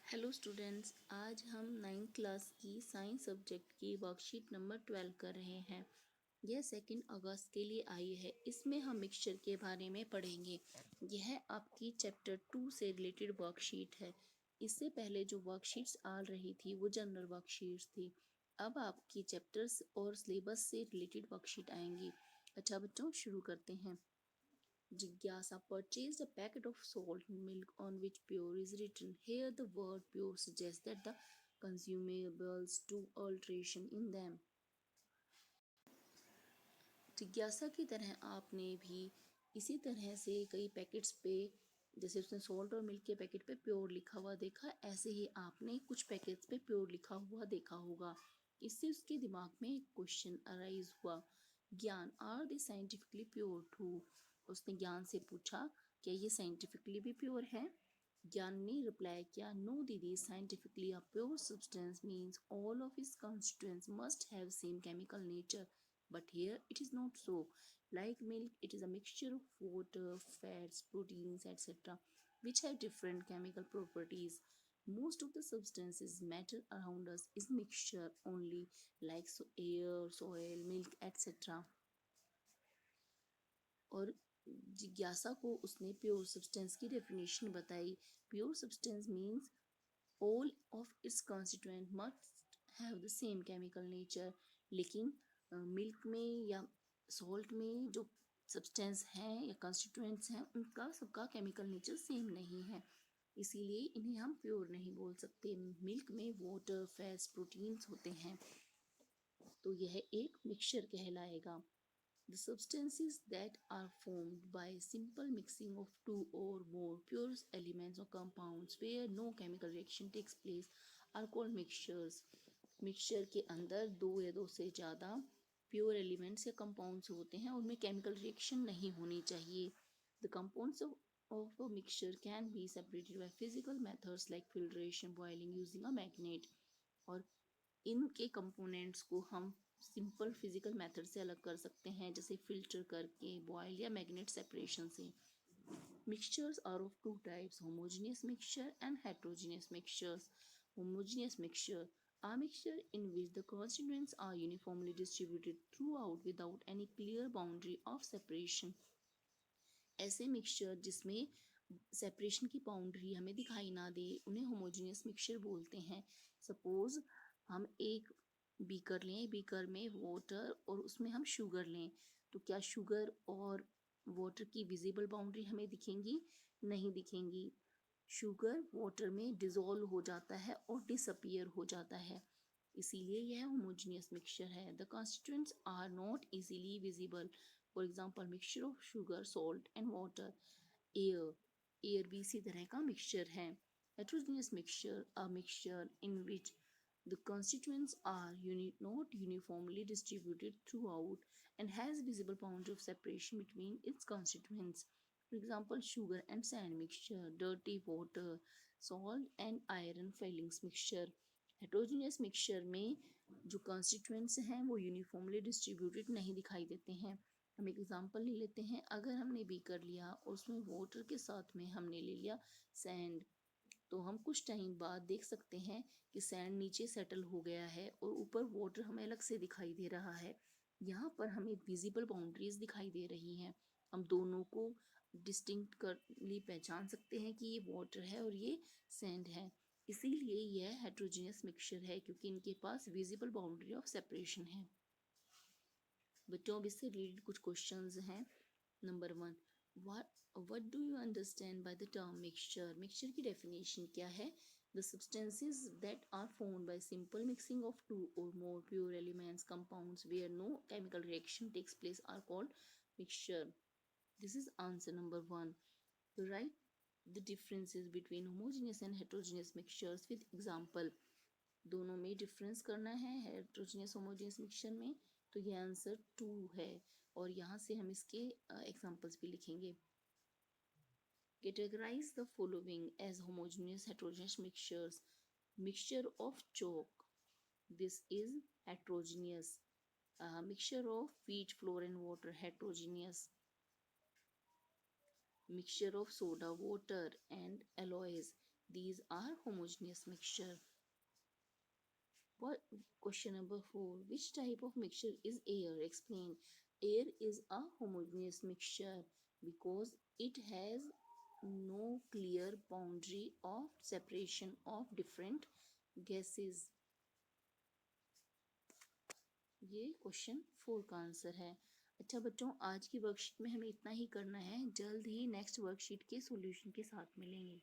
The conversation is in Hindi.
हेलो स्टूडेंट्स, आज हम 9th क्लास की साइंस सब्जेक्ट की वर्कशीट नंबर 12 कर रहे हैं। यह 2 अगस्त के लिए आई है। इसमें हम मिक्सचर के बारे में पढ़ेंगे। यह आपकी चैप्टर 2 से रिलेटेड वर्कशीट है। इससे पहले जो वर्कशीट्स आ रही थी वो जनरल वर्कशीट्स थी। अब आपकी चैप्टर्स और सिलेबस से रिलेटेड वर्कशीट आएंगी। अच्छा बच्चों, शुरू करते हैं। Jigyasa purchased a packet of salt milk on which pure is written. Here the word pure suggests that the consumables do alteration in them. जिज्ञासा की तरह आपने भी इसी तरह से कई पैकेट्स पे, जैसे उसने सॉल्ट और मिल्क के पैकेट पे प्योर लिखा हुआ देखा, ऐसे ही आपने कुछ पैकेट्स पे प्योर लिखा हुआ देखा होगा। इससे उसके दिमाग में एक क्वेश्चन अराइज हुआ, ज्ञान are they scientifically pure too. उसने ज्ञान से पूछा, क्या ये साइंटिफिकली भी प्योर है? ज्ञान ने रिप्लाई किया, नो दीदी, scientifically a pure substance means all of its constituents must have same chemical nature, but here it is not so. Like milk, it is a mixture of water, fats, proteins, etc., which have different chemical properties. Most of the substances matter around us is mixture only, like air, soil, milk, etc. और जिज्ञासा को उसने प्योर सब्सटेंस की डेफिनेशन बताई। Pure substance means all of its constituent must have the same chemical nature। लेकिन मिल्क में या सॉल्ट में जो सब्सटेंस हैं या कंस्टिट्यूएंट्स हैं उनका सबका केमिकल नेचर सेम नहीं है, इसीलिए इन्हें हम प्योर नहीं बोल सकते। मिल्क में वाटर, फैट्स, प्रोटीन्स होते हैं, तो यह एक मिक्सचर कहलाएगा। The substances that are formed by simple mixing of two or more pure elements or compounds where no chemical reaction takes place are called mixtures। Mixture के अंदर दो या दो से ज़्यादा प्योर एलिमेंट्स या कंपाउंड्स होते हैं, उनमें केमिकल रिएक्शन नहीं होनी चाहिए। The compounds of a mixture can be separated by physical methods like filtration, boiling using a magnet। और इनके कंपोनेंट्स को हम सिंपल फिजिकल मेथड से अलग कर सकते हैं, जैसे फिल्टर करके, बॉयल या मैग्नेट सेपरेशन से। Mixtures are of two types, homogeneous mixture and heterogeneous mixtures. Homogeneous mixture a mixture in which the constituents are uniformly distributed throughout without any clear boundary of separation। ऐसे मिक्सचर जिसमें सेपरेशन की बाउंड्री हमें दिखाई ना दे, उन्हें होमोजेनियस मिक्सचर बोलते हैं। सपोज हम एक बीकर लें, बीकर में वाटर और उसमें हम शुगर लें, तो क्या शुगर और वाटर की विजिबल बाउंड्री हमें दिखेंगी? नहीं दिखेंगी। शुगर वाटर में डिजोल्व हो जाता है और डिसअपियर हो जाता है, इसीलिए यह होमोजेनियस मिक्सचर है। The constituents are not easily visible. For example, mixture of sugar, salt and water. Air, air भी इसी तरह का मिक्सचर है। Heterogeneous mixture, a mixture in which the constituents are not uniformly distributed throughout and has visible boundary of separation between its constituents. For example, sugar and sand mixture, dirty water, salt and iron filings mixture। Heterogeneous mixture में जो कॉन्स्टिट्यूएंट्स हैं वो यूनिफॉर्मली डिस्ट्रीब्यूटेड नहीं दिखाई देते हैं। हम एक एग्जांपल ले लेते हैं। अगर हमने बीकर लिया और उसमें वाटर के साथ में हमने ले लिया सैंड, तो हम कुछ टाइम बाद देख सकते हैं कि सैंड नीचे सेटल हो गया है और ऊपर वाटर हमें अलग से दिखाई दे रहा है। यहाँ पर हमें विजिबल बाउंड्रीज दिखाई दे रही हैं। हम दोनों को डिस्टिंक्ट करली पहचान सकते हैं कि ये वाटर है और ये सैंड है, इसीलिए यह हेट्रोजेनियस मिक्सचर है, क्योंकि इनके पास विजिबल बाउंड्री ऑफ सेपरेशन है। बच्चों, अब इससे रिलेटेड कुछ क्वेश्चंस हैं। Number 1, what do you understand by the term mixture? Mixture की डेफिनेशन क्या है? The substances that are formed by simple mixing of two or more pure elements, compounds where no chemical reaction takes place are called mixture। This is answer number 1। Write the differences between homogeneous and heterogeneous mixtures with example। दोनों में डिफरेंस करना है, हेट्रोजेनियस होमोजेनियस मिक्सचर में, तो ये आंसर 2 है। और यहाँ से हम इसके एग्जांपल्स भी लिखेंगे। Categorize the following as homogeneous, heterogeneous mixtures। Mixture of chalk, this is heterogeneous। Mixture of wheat flour and water, heterogeneous। Mixture of soda, water and alloys, These are homogeneous mixture. What question number 4? Which type of mixture is air? Explain. Air is a homogeneous mixture because it has no clear boundary of separation of different gases. ये क्वेश्चन 4 का आंसर है। अच्छा बच्चों, आज की वर्कशीट में हमें इतना ही करना है। जल्द ही नेक्स्ट वर्कशीट के सॉल्यूशन के साथ मिलेंगे।